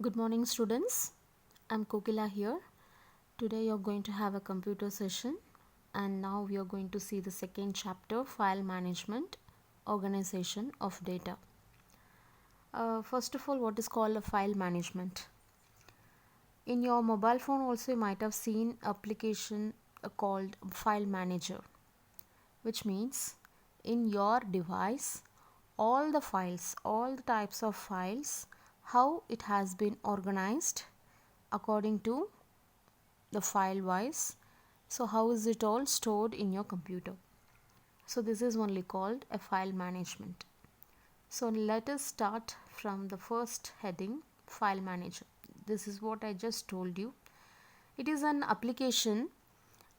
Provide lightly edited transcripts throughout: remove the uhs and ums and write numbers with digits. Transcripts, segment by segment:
Good morning, students. I'm Kokila here. Today you're going to have a computer session, and now we are going to see the second chapter, File Management, Organization of Data. First of all, what is called a file management? In your mobile phone also you might have seen application called File Manager, which means in your device all the files, all the types of files, how it has been organized according to the file wise. So how is it all stored in your computer? So this is only called a file management. So let us start from the first heading, File Manager. This is what I just told you. It is an application,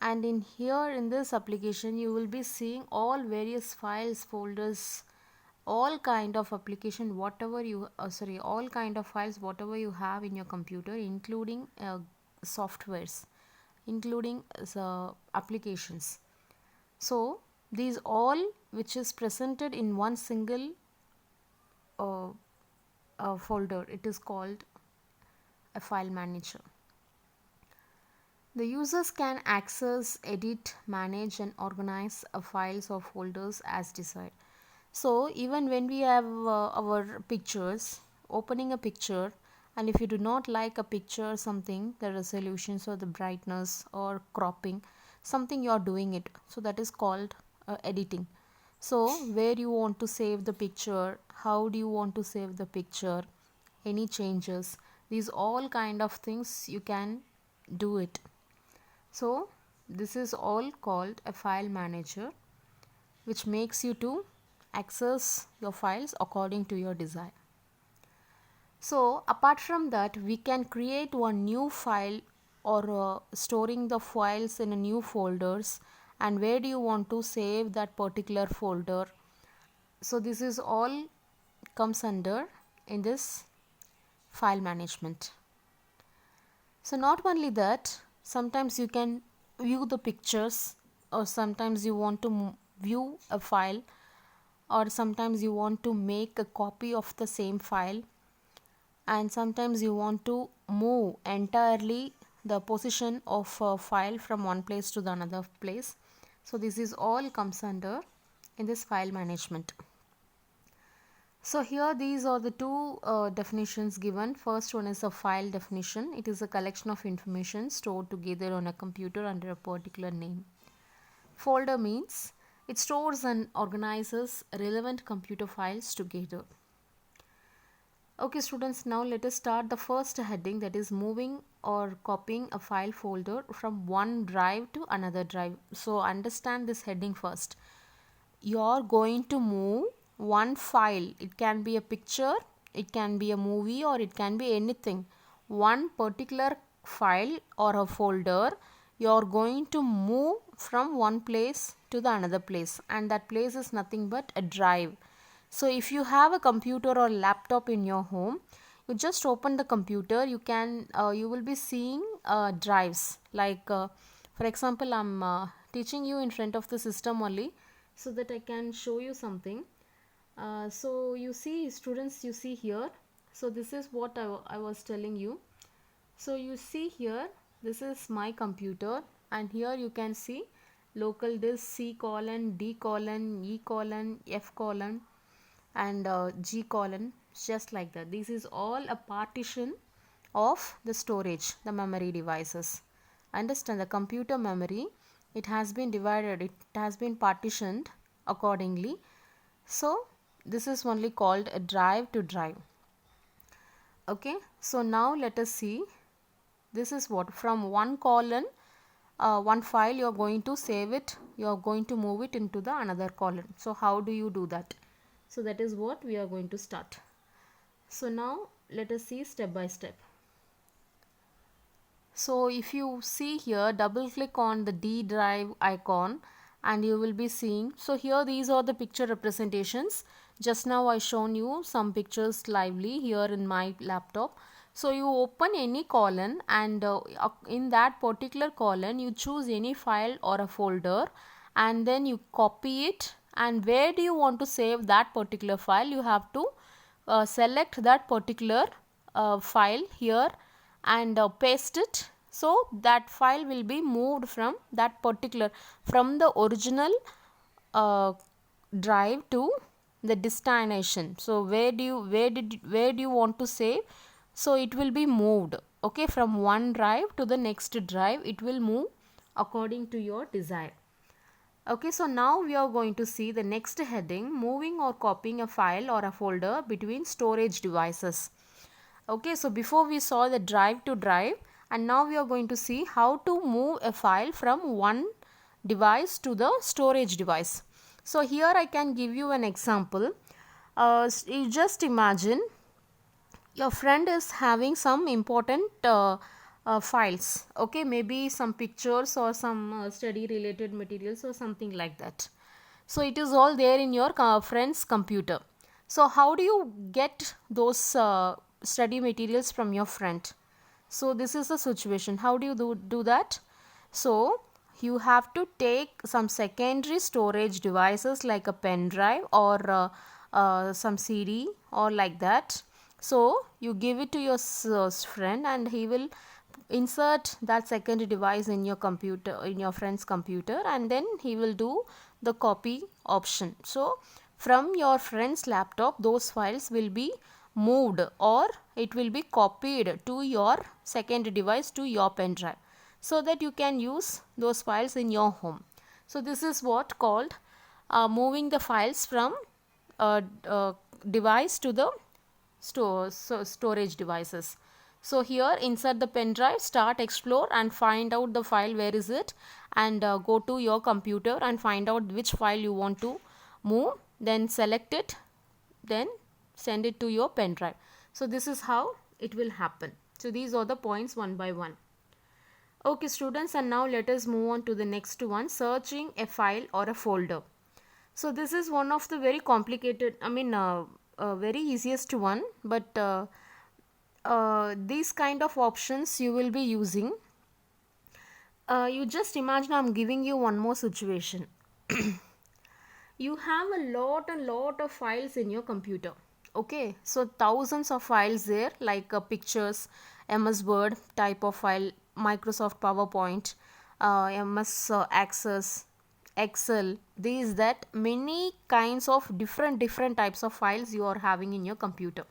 and in here in this application you will be seeing all various files, folders, all kind of application, whatever you all kind of files whatever you have in your computer, including softwares, including applications. So these all which is presented in one single folder, it is called a file manager. The users can access, edit, manage and organize files or folders as desired. So even when we have our pictures, opening a picture, and if you do not like a picture, something, the resolutions or the brightness or cropping, something you are doing it, so that is called editing. So where you want to save the picture, how do you want to save the picture, any changes, these all kind of things you can do it. So this is all called a file manager, which makes you to access your files according to your desire. So apart from that, we can create one new file or storing the files in a new folders, and where do you want to save that particular folder. So this is all comes under in this file management. So not only that, sometimes you can view the pictures, or sometimes you want to view a file, or sometimes you want to make a copy of the same file, and sometimes you want to move entirely the position of a file from one place to the another place. So this is all comes under in this file management. So here these are the two definitions given. First one is a file definition. It is a collection of information stored together on a computer under a particular name. Folder means it stores and organizes relevant computer files together. Okay students, now let us start the first heading, that is moving or copying a file folder from one drive to another drive. So understand this heading first. You are going to move one file. It can be a picture, it can be a movie, or it can be anything. One particular file or a folder you are going to move from one place to the another place, and that place is nothing but a drive. So if you have a computer or laptop in your home, you just open the computer, you will be seeing drives, like for example I'm teaching you in front of the system only, so that I can show you something. So you see students, you see here, so this is what I was telling you. So you see here, this is my computer, and here you can see local disk C colon, D colon, E colon, F colon and G colon, just like that. This is all a partition of the storage, the memory devices. Understand, the computer memory, it has been divided, it has been partitioned accordingly. So this is only called a drive to drive. Okay, so now let us see, this is what, from one colon, one file you are going to save it, you are going to move it into the another column. So how do you do that? So that is what we are going to start. So now let us see step by step. So if you see here, double click on the D drive icon and you will be seeing, so here these are the picture representations. Just now I shown you some pictures lively here in my laptop. So you open any column, and in that particular column you choose any file or a folder, and then you copy it, and where do you want to save that particular file, you have to select that particular file here and paste it, so that file will be moved from that particular, from the original drive to the destination. So where do you want to save, so it will be moved, okay, from one drive to the next drive. It will move according to your desire. Okay, so now we are going to see the next heading, moving or copying a file or a folder between storage devices. Okay, so before we saw the drive to drive, and now we are going to see how to move a file from one device to the storage device. So here I can give you an example. You just imagine your friend is having some important files, okay, maybe some pictures or some study related materials or something like that. So it is all there in your friend's computer. So how do you get those study materials from your friend? So this is the situation. How do you do that? So you have to take some secondary storage devices like a pen drive or some CD or like that. So you give it to your friend and he will insert that secondary device in your computer, in your friend's computer, and then he will do the copy option. So from your friend's laptop those files will be moved or it will be copied to your secondary device, to your pen drive, so that you can use those files in your home. So this is what called moving the files from device to the storage devices. So here insert the pen drive, start explore and find out the file, where is it, and go to your computer and find out which file you want to move, then select it, then send it to your pen drive. So this is how it will happen. So these are the points one by one. Okay students, and now let us move on to the next one, searching a file or a folder. So this is one of the very complicated, very easiest one, but these kind of options you will be using. You just imagine, I'm giving you one more situation. You have a lot of files in your computer. Okay, so thousands of files there, like pictures, MS Word type of file, Microsoft PowerPoint, MS Access, Excel, these, that, many kinds of different types of files you are having in your computer.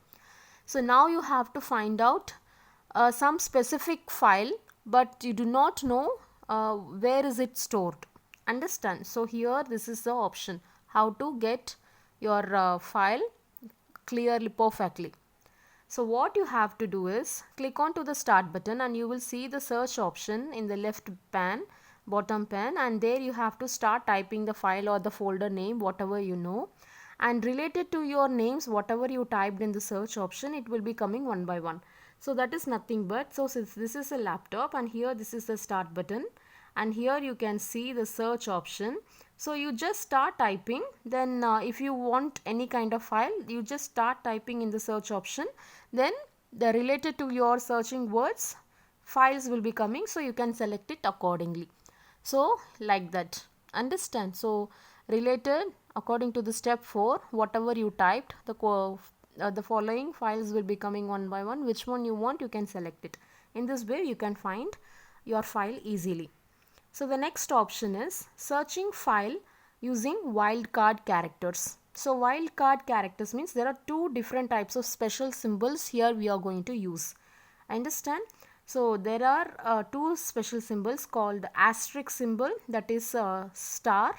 So now you have to find out some specific file, but you do not know where is it stored. Understand? So here this is the option, how to get your file clearly, perfectly. So what you have to do is click on to the start button and you will see the search option in the left pan, bottom pan, and there you have to start typing the file or the folder name, whatever you know, and related to your names, whatever you typed in the search option, it will be coming one by one. So that is nothing but, so since this is a laptop and here this is the start button and here you can see the search option. So you just start typing, then if you want any kind of file, you just start typing in the search option, then the related to your searching words files will be coming, so you can select it accordingly. So like that, understand? So related according to the step 4, whatever you typed, the following files will be coming one by one. Which one you want, you can select it. In this way you can find your file easily. So the next option is searching file using wildcard characters. So wildcard characters means there are two different types of special symbols here we are going to use. Understand? So there are two special symbols called asterisk symbol, that is star,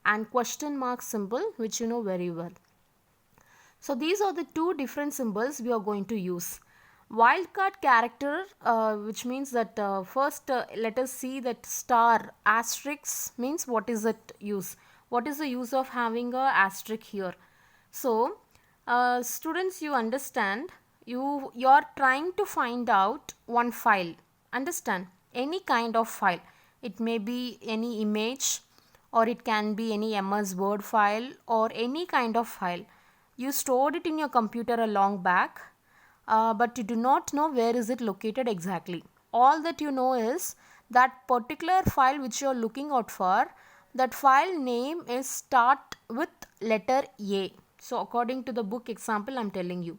and question mark symbol, which you know very well. So these are the two different symbols we are going to use. Wildcard character, which means that first let us see that star asterisk means what is it use. What is the use of having a asterisk here? So students, you understand, you are trying to find out one file. Understand? Any kind of file. It may be any image or it can be any MS Word file or any kind of file. You stored it in your computer a long back, but you do not know where is it located exactly. All that you know is that particular file which you are looking out for, that file name is start with letter A. So according to the book example I am telling you.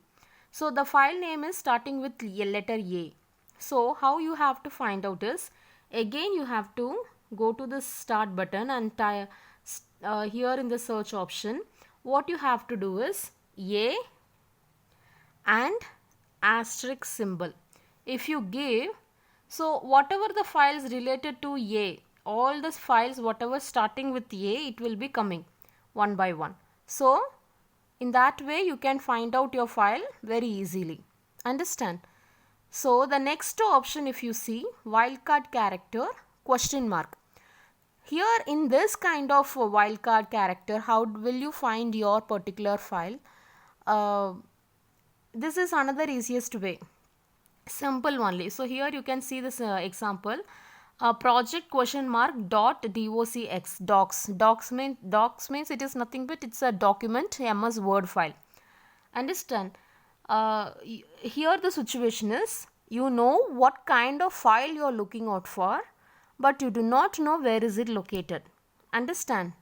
So the file name is starting with letter A. So how you have to find out is, again you have to go to the start button and here in the search option, what you have to do is A and asterisk symbol. If you give, so whatever the files related to A, all the files whatever starting with A, it will be coming one by one. So in that way you can find out your file very easily. Understand? So the next option, if you see, wildcard character question mark. Here in this kind of wildcard character, how will you find your particular file? This is another easiest way, simple only. So here you can see this example, project question mark dot docx, docs means it is nothing but it's a document, MS Word file. Understand? Here the situation is, you know what kind of file you are looking out for, but you do not know where is it located. Understand?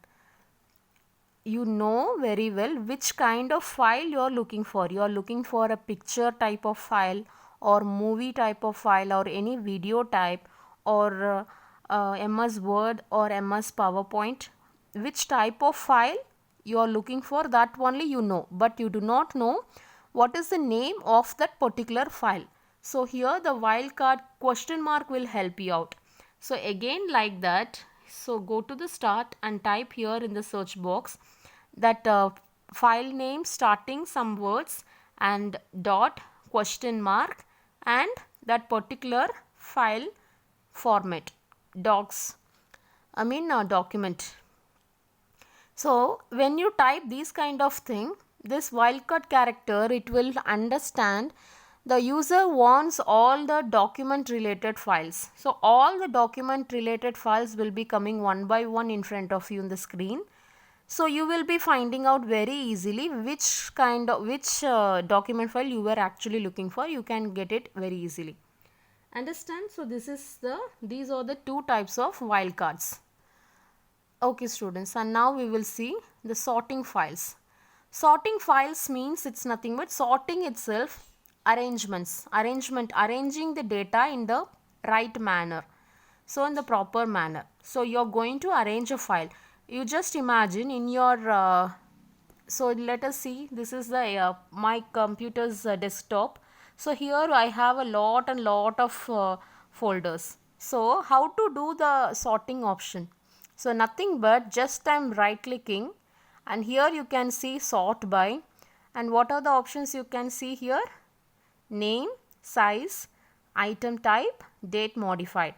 You know very well which kind of file you are looking for. You are looking for a picture type of file or movie type of file or any video type or MS Word or MS PowerPoint. Which type of file you are looking for, that only you know, but you do not know what is the name of that particular file. So here the wildcard question mark will help you out. So again like that, so go to the start and type here in the search box that file name starting some words and dot question mark and that particular file format, document. So when you type these kind of thing, this wildcard character, it will understand the user wants all the document related files. So all the document related files will be coming one by one in front of you in the screen. So you will be finding out very easily which document file you were actually looking for. You can get it very easily. Understand? So these are the two types of wildcards. Okay students, and now we will see the sorting files. Sorting files means it's nothing but sorting itself, arranging the data in the right manner. So in the proper manner. So you're going to arrange a file. You just imagine in your, so let us see, this is the my computer's desktop. So here I have a lot of folders. So how to do the sorting option? So nothing but just I'm right clicking and here you can see sort by, and what are the options you can see here? Name, size, item type, date modified.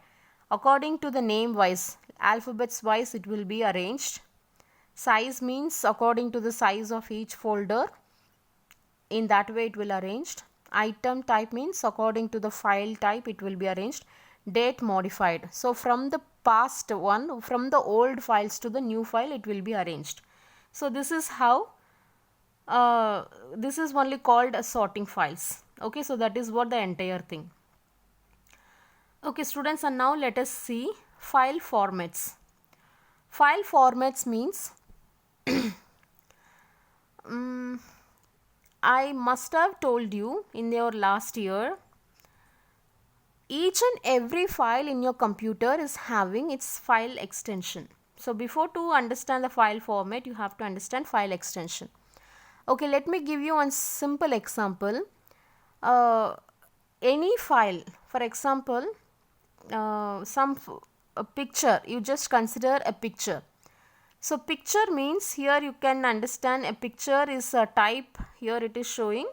According to the name wise, alphabets wise it will be arranged. Size means according to the size of each folder, in that way it will arranged. Item type means according to the file type it will be arranged. Date modified, so from the past one, from the old files to the new file it will be arranged. So this is how this is only called sorting files. Okay, so that is what the entire thing. Okay students, and now let us see file formats. File formats means I must have told you in your last year, each and every file in your computer is having its file extension. So before to understand the file format, you have to understand file extension. Okay, let me give you one simple example. Any file, for example, a picture, you just consider a picture. So picture means here you can understand a picture is a type, here it is showing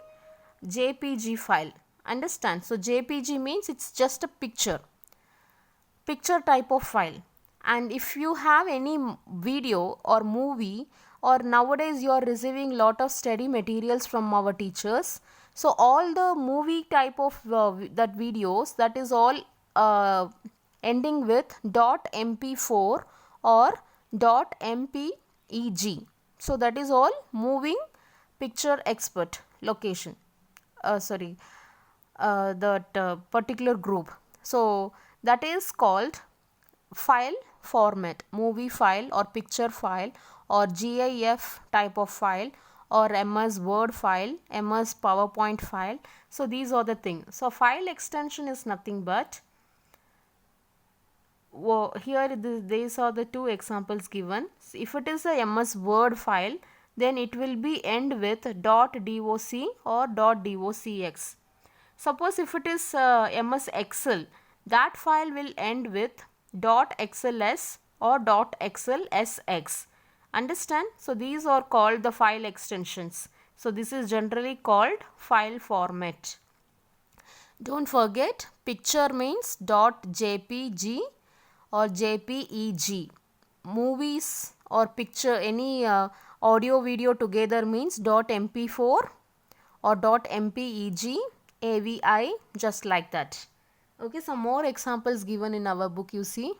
JPG file. Understand? So JPG means it's just a picture type of file. And if you have any video or movie, or nowadays you are receiving lot of study materials from our teachers, so all the movie type of that videos, that is all ending with .mp4 or .mpeg. So that is all moving picture expert location, that particular group. So that is called file format, movie file or picture file or GIF type of file or MS Word file, MS PowerPoint file. So these are the things. So file extension is nothing but, here these are the two examples given. So if it is a MS Word file, then it will be end with .doc or .docx. Suppose if it is MS Excel, that file will end with .xls or .xlsx. Understand? So these are called the file extensions. So this is generally called file format. Don't forget, picture means .jpg or jpeg. Movies or picture, any audio video together means .mp4 or .mpeg, avi, just like that. Okay, some more examples given in our book, you see.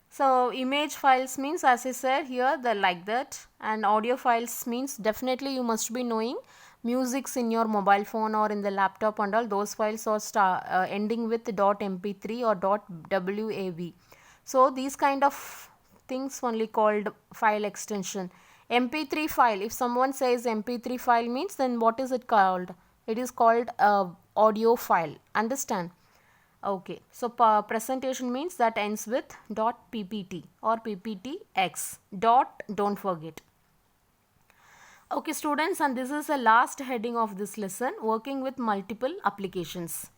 So image files means, as I said here, the like that, and audio files means definitely you must be knowing musics in your mobile phone or in the laptop and all, those files are ending with .mp3 or .wav. So these kind of things only called file extension. mp3 file, if someone says mp3 file means, then what is it called? It is called audio file. Understand? Okay, so presentation means that ends with .ppt or pptx. Don't forget. Okay students, and this is the last heading of this lesson, working with multiple applications.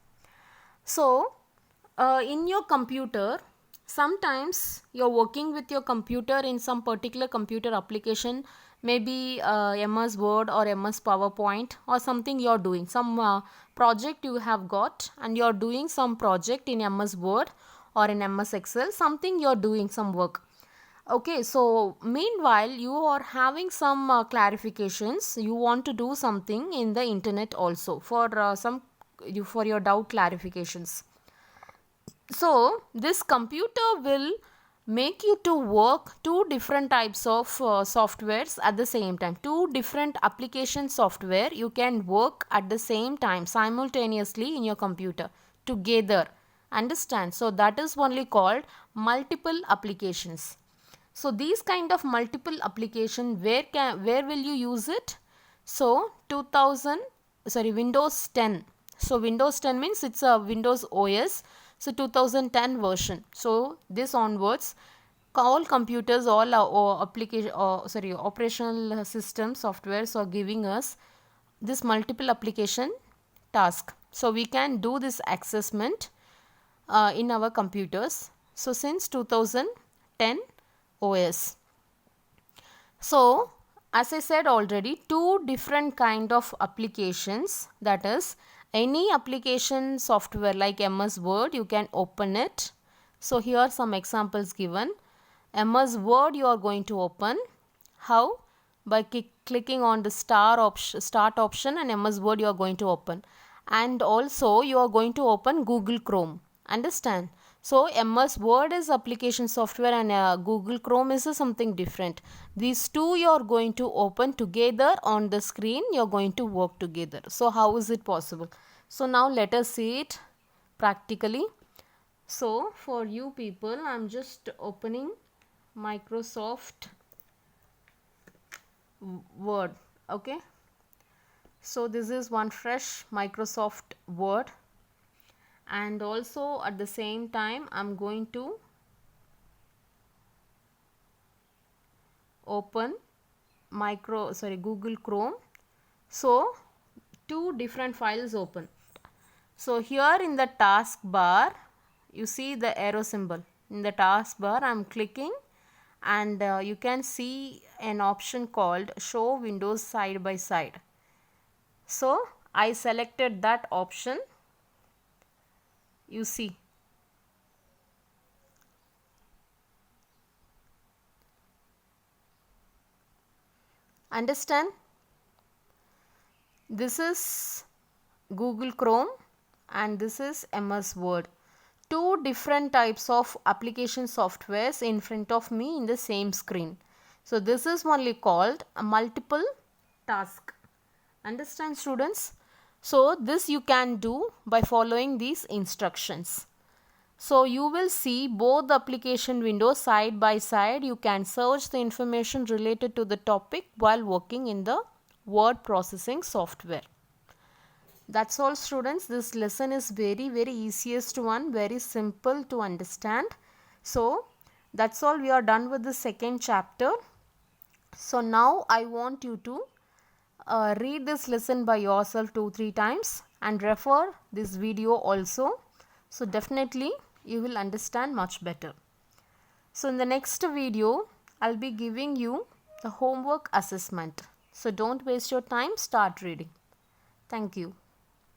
So in your computer, sometimes you're working with your computer in some particular computer application, maybe MS Word or MS PowerPoint or something you're doing, some project you have got and you're doing some project in MS Word or in MS Excel, something you're doing some work. Okay, so meanwhile you are having some clarifications, you want to do something in the internet also for for your doubt clarifications. So this computer will make you to work two different types of softwares at the same time. Two different application software you can work at the same time simultaneously in your computer together. Understand? So that is only called multiple applications. So these kind of multiple application, where will you use it? So Windows 10. So Windows 10 means it's a Windows OS. So 2010 version. So this onwards, all computers, all application, operational system softwares are giving us this multiple application task. So we can do this assessment in our computers. So since 2010 OS. So as I said already, two different kind of applications, that is any application software like MS Word, you can open it. So here are some examples given. MS Word you are going to open. How? By clicking on the start option, and MS Word you are going to open. And also you are going to open Google Chrome. Understand? So MS Word is application software and Google Chrome is something different. These two you are going to open together on the screen. You are going to work together. So how is it possible? So now let us see it practically. So for you people, I am just opening Microsoft Word. Okay. So this is one fresh Microsoft Word. And also at the same time I'm going to open Google Chrome. So two different files open. So here in the taskbar you see the arrow symbol. In the taskbar I'm clicking and you can see an option called show windows side by side. So I selected that option. You see, understand? This is Google Chrome and this is MS Word. Two different types of application softwares in front of me in the same screen. So this is only called a multiple task. Understand students? So this you can do by following these instructions. So you will see both the application windows side by side. You can search the information related to the topic while working in the word processing software. That's all students. This lesson is very easiest one, very simple to understand. So that's all, we are done with the second chapter. So now I want you to read this lesson by yourself 2-3 times and refer this video also. So definitely you will understand much better. So in the next video, I'll be giving you the homework assessment. So don't waste your time, start reading. Thank you.